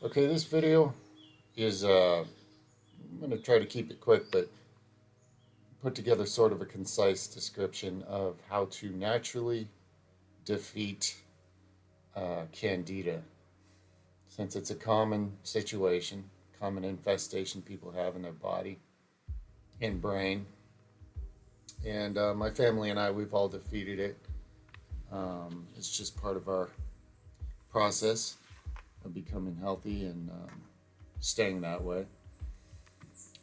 Okay, this video is I'm going to try to keep it quick, but put together sort of a concise description of how to naturally defeat Candida, since it's a common situation, common infestation people have in their body and brain. And my family and I, we've all defeated it. It's just part of our process of becoming healthy and staying that way.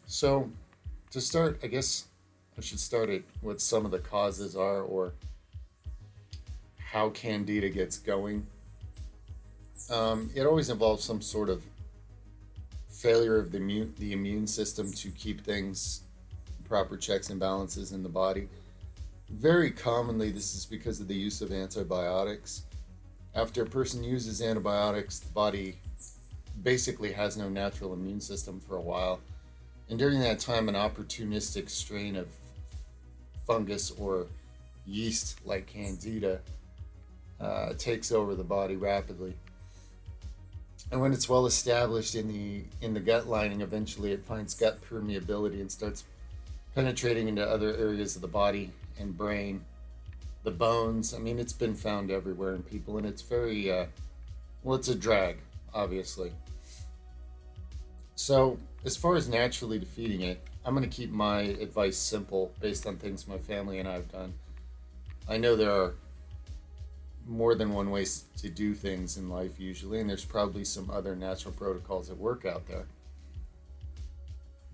So, to start, I guess I should start at what some of the causes are or how Candida gets going. It always involves some sort of failure of the immune system to keep things proper checks and balances in the body. Very commonly, this is because of the use of antibiotics. After a person uses antibiotics, the body basically has no natural immune system for a while. And during that time, an opportunistic strain of fungus or yeast like Candida takes over the body rapidly. And when it's well established in the gut lining, eventually it finds gut permeability and starts penetrating into other areas of the body and brain, the bones. I mean, it's been found everywhere in people, and it's very well, it's a drag, obviously. So, as far as naturally defeating it, I'm going to keep my advice simple based on things my family and I have done. I know there are more than one way to do things in life usually, and there's probably some other natural protocols that work out there.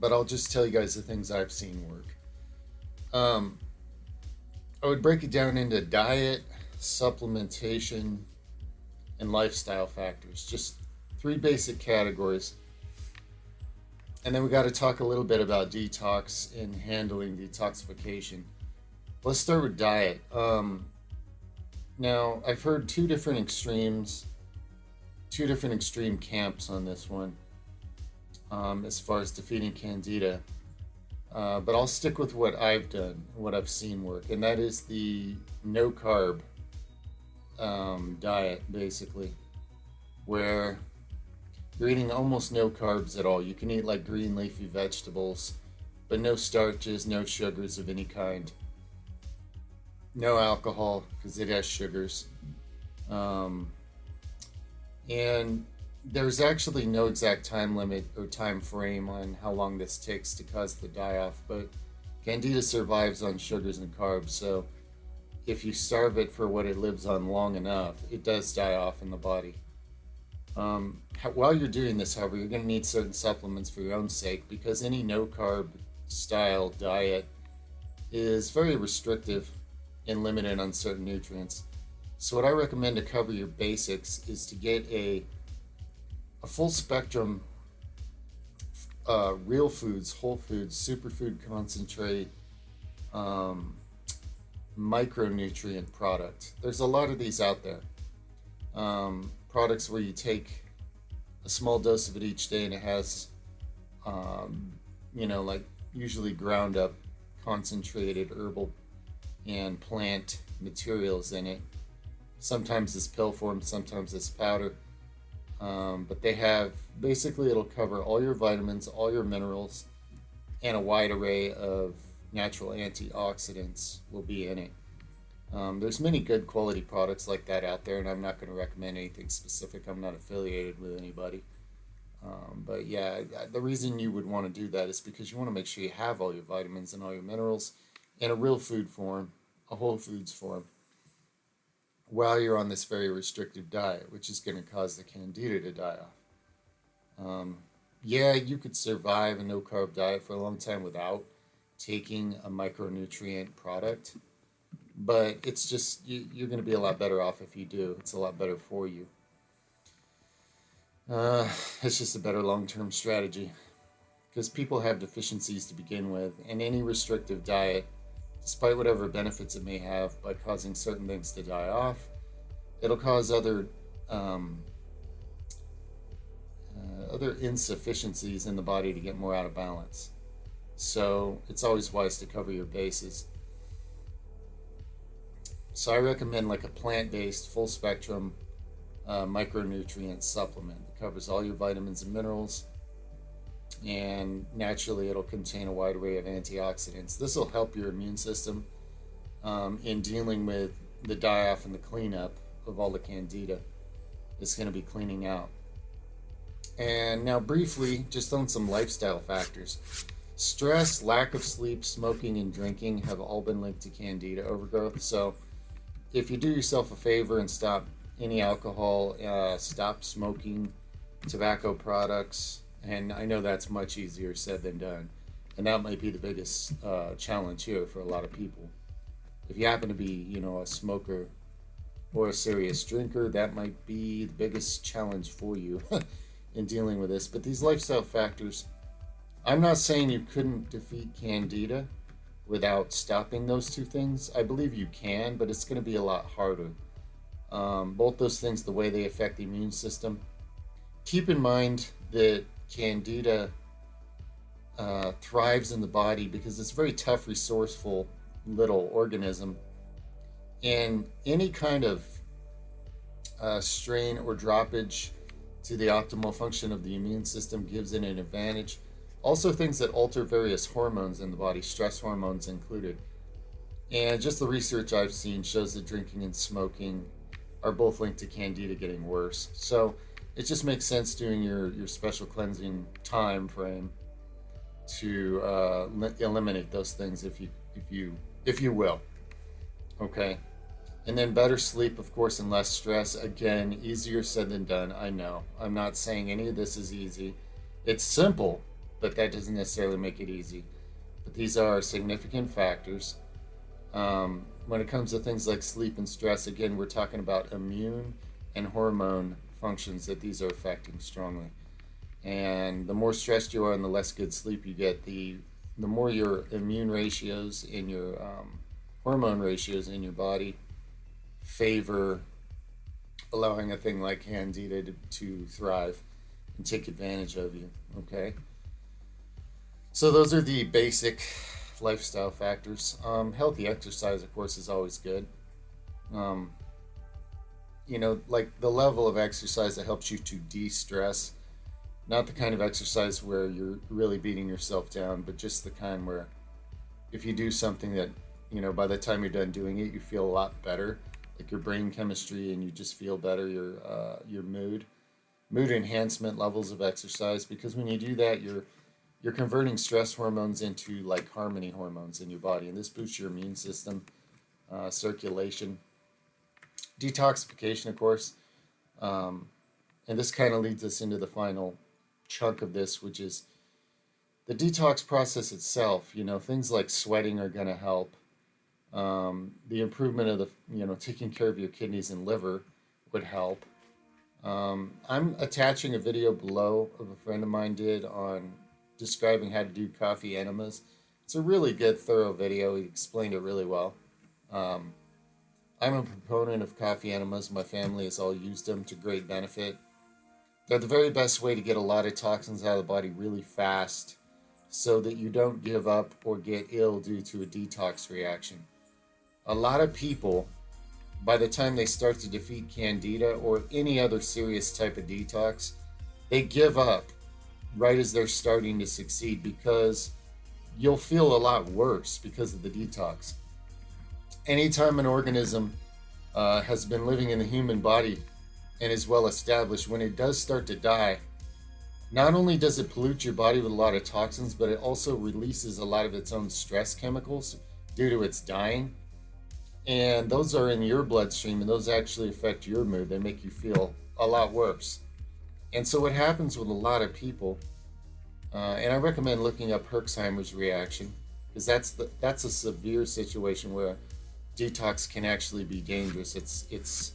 But I'll just tell you guys the things I've seen work. I would break it down into diet, supplementation, and lifestyle factors. Just three basic categories. And then we got to talk a little bit about detox and handling detoxification. Let's start with diet. Now, I've heard two different extreme camps on this one as far as defeating Candida. But I'll stick with what I've done, what I've seen work, and that is the no-carb diet, basically, where you're eating almost no carbs at all. You can eat like green leafy vegetables, but no starches, no sugars of any kind. No alcohol, because it has sugars. And there's actually no exact time limit or time frame on how long this takes to cause the die-off, but Candida survives on sugars and carbs, so if you starve it for what it lives on long enough, it does die off in the body. While you're doing this, however, you're going to need certain supplements for your own sake, because any no-carb style diet is very restrictive and limited on certain nutrients. So what I recommend to cover your basics is to get a full spectrum real foods, whole foods, superfood concentrate, micronutrient product. There's a lot of these out there. Products where you take a small dose of it each day and it has, like usually ground up concentrated herbal and plant materials in it. Sometimes it's pill form, sometimes it's powder. But they have, basically it'll cover all your vitamins, all your minerals, and a wide array of natural antioxidants will be in it. There's many good quality products like that out there, and I'm not going to recommend anything specific. I'm not affiliated with anybody. But yeah, the reason you would want to do that is because you want to make sure you have all your vitamins and all your minerals in a real food form, a whole foods form, while you're on this very restrictive diet, which is going to cause the Candida to die off. Yeah, you could survive a no-carb diet for a long time without taking a micronutrient product, but it's just, you're going to be a lot better off if you do. It's a lot better for you. It's just a better long-term strategy, because people have deficiencies to begin with, and any restrictive diet, despite whatever benefits it may have by causing certain things to die off, it'll cause other insufficiencies in the body to get more out of balance. So it's always wise to cover your bases. So I recommend like a plant-based, full spectrum micronutrient supplement. It covers all your vitamins and minerals, and naturally it'll contain a wide array of antioxidants. This will help your immune system in dealing with the die-off and the cleanup of all the candida it's going to be cleaning out. And now briefly, just on some lifestyle factors. Stress, lack of sleep, smoking, and drinking have all been linked to candida overgrowth. So if you do yourself a favor and stop any alcohol, stop smoking tobacco products, and I know that's much easier said than done, and that might be the biggest challenge here for a lot of people. If you happen to be, a smoker or a serious drinker, that might be the biggest challenge for you in dealing with this. But these lifestyle factors, I'm not saying you couldn't defeat candida without stopping those two things. I believe you can, but it's going to be a lot harder. Both those things, the way they affect the immune system. Keep in mind that candida thrives in the body because it's a very tough, resourceful little organism. And any kind of strain or droppage to the optimal function of the immune system gives it an advantage. Also, things that alter various hormones in the body, stress hormones included. And just the research I've seen shows that drinking and smoking are both linked to candida getting worse. So it just makes sense doing your special cleansing time frame to eliminate those things if you will. Okay. And then better sleep, of course, and less stress. Again, easier said than done. I know. I'm not saying any of this is easy. It's simple, but that doesn't necessarily make it easy. But these are significant factors. When it comes to things like sleep and stress, again, we're talking about immune and hormone functions that these are affecting strongly. And the more stressed you are and the less good sleep you get, the more your immune ratios and your hormone ratios in your body favor allowing a thing like candida to thrive and take advantage of you. Okay, so those are the basic lifestyle factors. Healthy exercise, of course, is always good. Like the level of exercise that helps you to de-stress, not the kind of exercise where you're really beating yourself down, but just the kind where if you do something that, by the time you're done doing it, you feel a lot better, like your brain chemistry, and you just feel better, your mood enhancement levels of exercise, because when you do that, you're converting stress hormones into like harmony hormones in your body, and this boosts your immune system, circulation, detoxification, of course, and this kind of leads us into the final chunk of this, which is the detox process itself. Things like sweating are going to help. The improvement of the, taking care of your kidneys and liver would help. I'm attaching a video below of a friend of mine did on describing how to do coffee enemas. It's a really good, thorough video. He explained it really well. I'm a proponent of coffee enemas. My family has all used them to great benefit. They're the very best way to get a lot of toxins out of the body really fast so that you don't give up or get ill due to a detox reaction. A lot of people, by the time they start to defeat candida or any other serious type of detox, they give up right as they're starting to succeed, because you'll feel a lot worse because of the detox. Anytime an organism has been living in the human body and is well established, when it does start to die, not only does it pollute your body with a lot of toxins, but it also releases a lot of its own stress chemicals due to its dying. And those are in your bloodstream, and those actually affect your mood. They make you feel a lot worse. And so what happens with a lot of people, and I recommend looking up Herxheimer's reaction, because that's a severe situation where detox can actually be dangerous. It's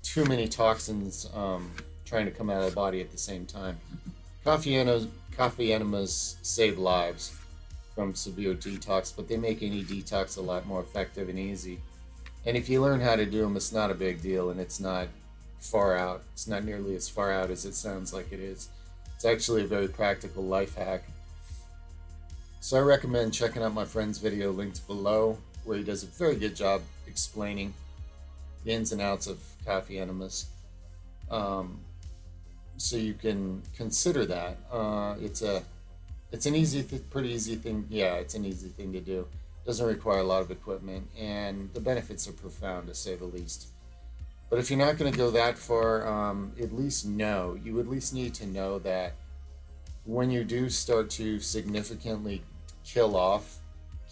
too many toxins trying to come out of the body at the same time. Coffee enemas save lives from severe detox, but they make any detox a lot more effective and easy. And if you learn how to do them, it's not a big deal, and it's not far out. It's not nearly as far out as it sounds like it is. It's actually a very practical life hack. So I recommend checking out my friend's video linked below, where he does a very good job explaining the ins and outs of coffee enemas. Um, so you can consider that. It's an pretty easy thing. Yeah, it's an easy thing to do. Doesn't require a lot of equipment, and the benefits are profound to say the least. But if you're not going to go that far, at least know you at least need to know that when you do start to significantly kill off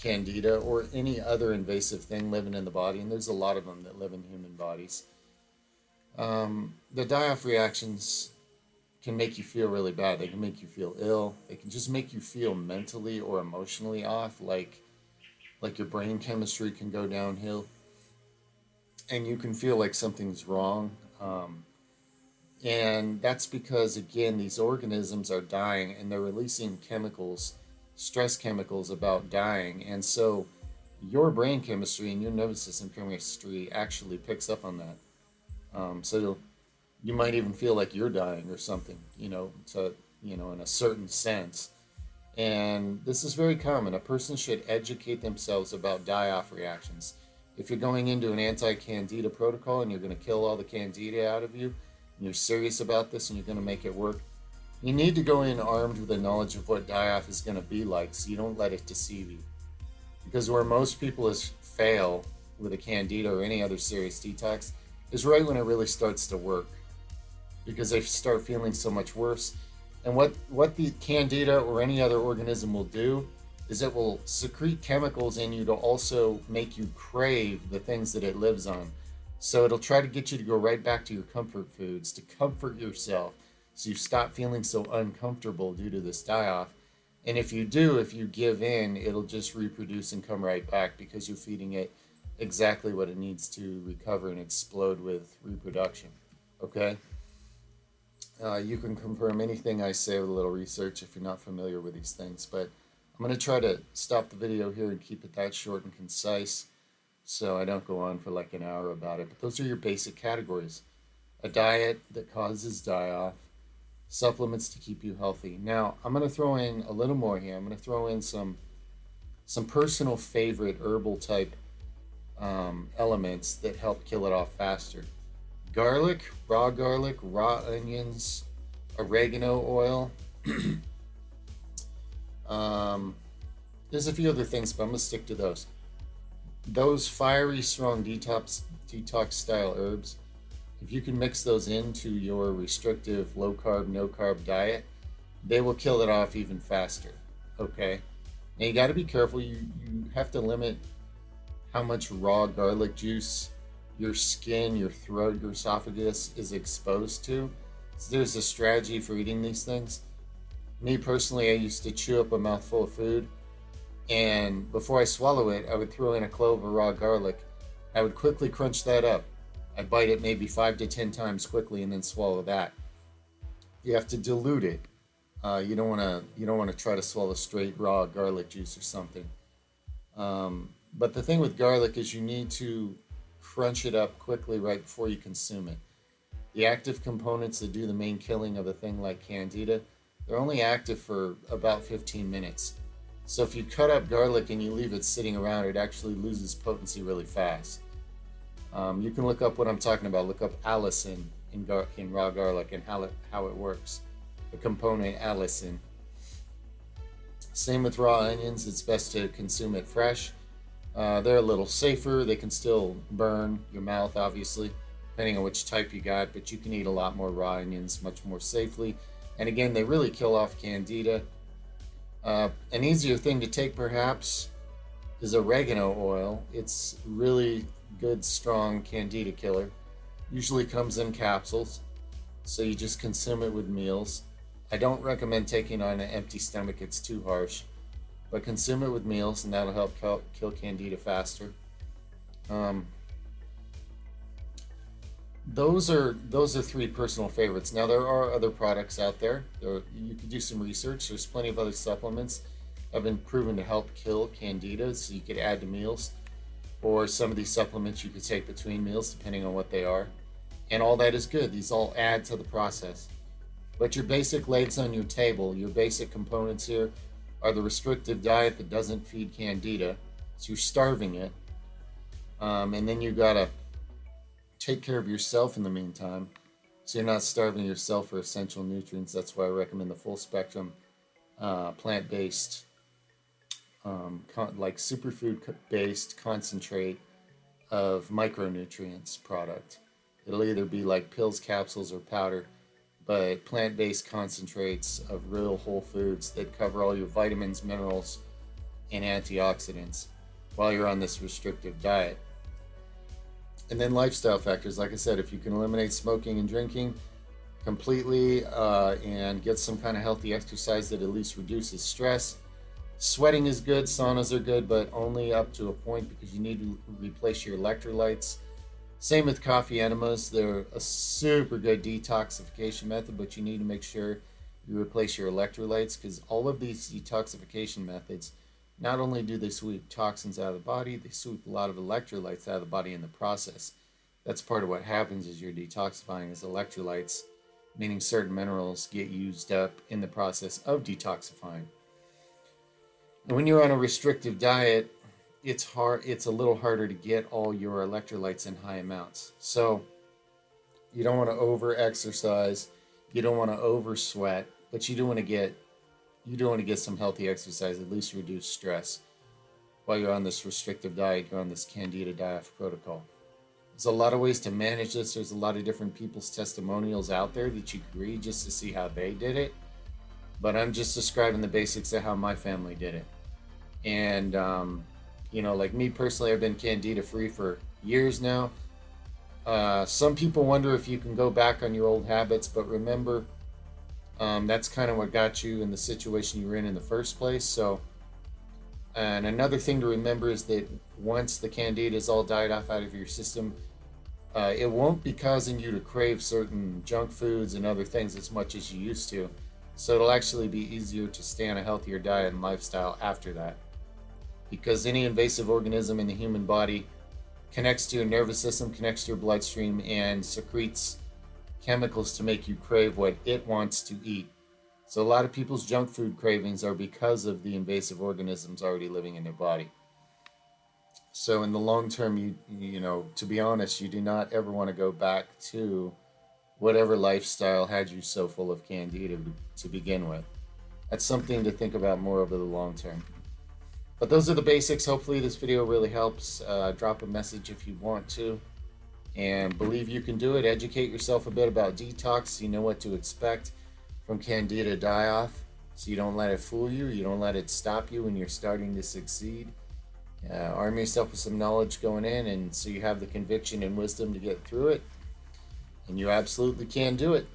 candida or any other invasive thing living in the body, and there's a lot of them that live in human bodies, the die-off reactions can make you feel really bad. They can make you feel ill. They can just make you feel mentally or emotionally off, like your brain chemistry can go downhill, and you can feel like something's wrong. And that's because, again, these organisms are dying and they're releasing chemicals, stress chemicals about dying. And so your brain chemistry and your nervous system chemistry actually picks up on that. So you might even feel like you're dying or something, in a certain sense. And this is very common. A person should educate themselves about die off reactions. If you're going into an anti candida protocol and you're going to kill all the candida out of you, and you're serious about this and you're going to make it work, you need to go in armed with a knowledge of what die off is going to be like so you don't let it deceive you. Because where most people fail with a candida or any other serious detox is right when it really starts to work, because they start feeling so much worse. And what the candida or any other organism will do is it will secrete chemicals in you to also make you crave the things that it lives on. So it'll try to get you to go right back to your comfort foods to comfort yourself so you stop feeling so uncomfortable due to this die-off. And if you give in, it'll just reproduce and come right back because you're feeding it exactly what it needs to recover and explode with reproduction. Okay? You can confirm anything I say with a little research if you're not familiar with these things. But I'm going to try to stop the video here and keep it that short and concise so I don't go on for like an hour about it. But those are your basic categories. A diet that causes die-off, supplements to keep you healthy. Now, I'm going to throw in a little more here. I'm going to throw in some personal favorite herbal type elements that help kill it off faster. Garlic, raw onions, oregano oil. There's a few other things, but I'm going to stick to those. Those fiery, strong detox style herbs, if you can mix those into your restrictive low carb, no carb diet, they will kill it off even faster. Okay? Now you got to be careful. You have to limit how much raw garlic juice your skin, your throat, your esophagus is exposed to. So there's a strategy for eating these things. Me personally, I used to chew up a mouthful of food, and before I swallow it, I would throw in a clove of raw garlic. I would quickly crunch that up. I'd bite it maybe 5 to 10 times quickly and then swallow that. You have to dilute it. You don't want to try to swallow straight raw garlic juice or something. But the thing with garlic is you need to crunch it up quickly right before you consume it. The active components that do the main killing of a thing like candida, they're only active for about 15 minutes. So if you cut up garlic and you leave it sitting around, it actually loses potency really fast. You can look up what I'm talking about. Look up allicin in raw garlic and how it works. The component allicin. Same with raw onions. It's best to consume it fresh. They're a little safer. They can still burn your mouth, obviously, depending on which type you got, but you can eat a lot more raw onions much more safely. And again, they really kill off candida. An easier thing to take, perhaps, is oregano oil. It's really good, strong candida killer. Usually comes in capsules, so you just consume it with meals. I don't recommend taking on an empty stomach. It's too harsh. But consume it with meals, and that'll help kill candida faster. Those are 3 personal favorites. Now there are other products out there. You could do some research. There's plenty of other supplements that have been proven to help kill candida, so you could add to meals, or some of these supplements you could take between meals, depending on what they are. And all that is good. These all add to the process. But your basic legs on your table, your basic components here, are the restrictive diet that doesn't feed candida, so you're starving it, and then you gotta take care of yourself in the meantime. So you're not starving yourself for essential nutrients. That's why I recommend the full spectrum plant-based, like superfood-based concentrate of micronutrients product. It'll either be like pills, capsules, or powder, but plant-based concentrates of real whole foods that cover all your vitamins, minerals, and antioxidants while you're on this restrictive diet. And then lifestyle factors, like I said, if you can eliminate smoking and drinking completely and get some kind of healthy exercise that at least reduces stress. Sweating is good, saunas are good, but only up to a point because you need to replace your electrolytes. Same with coffee enemas. They're a super good detoxification method, but you need to make sure you replace your electrolytes because all of these detoxification methods, not only do they sweep toxins out of the body, they sweep a lot of electrolytes out of the body in the process. That's part of what happens as you're detoxifying is electrolytes, meaning certain minerals get used up in the process of detoxifying. And when you're on a restrictive diet, it's a little harder to get all your electrolytes in high amounts. So you don't want to over exercise, you don't want to over sweat, but you do want to get some healthy exercise, at least reduce stress while you're on this restrictive diet, you're on this Candida diet protocol. There's a lot of ways to manage this. There's a lot of different people's testimonials out there that you could read just to see how they did it. But I'm just describing the basics of how my family did it. And, like me personally, I've been Candida free for years now. Some people wonder if you can go back on your old habits, but remember, that's kind of what got you in the situation you were in the first place. So, and another thing to remember is that once the Candida is all died off out of your system, it won't be causing you to crave certain junk foods and other things as much as you used to. So it'll actually be easier to stay on a healthier diet and lifestyle after that. Because any invasive organism in the human body connects to your nervous system, connects to your bloodstream, and secretes chemicals to make you crave what it wants to eat. So a lot of people's junk food cravings are because of the invasive organisms already living in their body. So in the long term, to be honest, you do not ever want to go back to whatever lifestyle had you so full of Candida to begin with. That's something to think about more over the long term. But those are the basics. Hopefully this video really helps. Drop a message if you want to. And believe you can do it. Educate yourself a bit about detox so you know what to expect from Candida die-off. So you don't let it fool you. You don't let it stop you when you're starting to succeed. Arm yourself with some knowledge going in, and so you have the conviction and wisdom to get through it. And you absolutely can do it.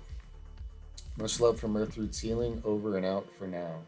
Much love from Earth Roots Healing. Over and out for now.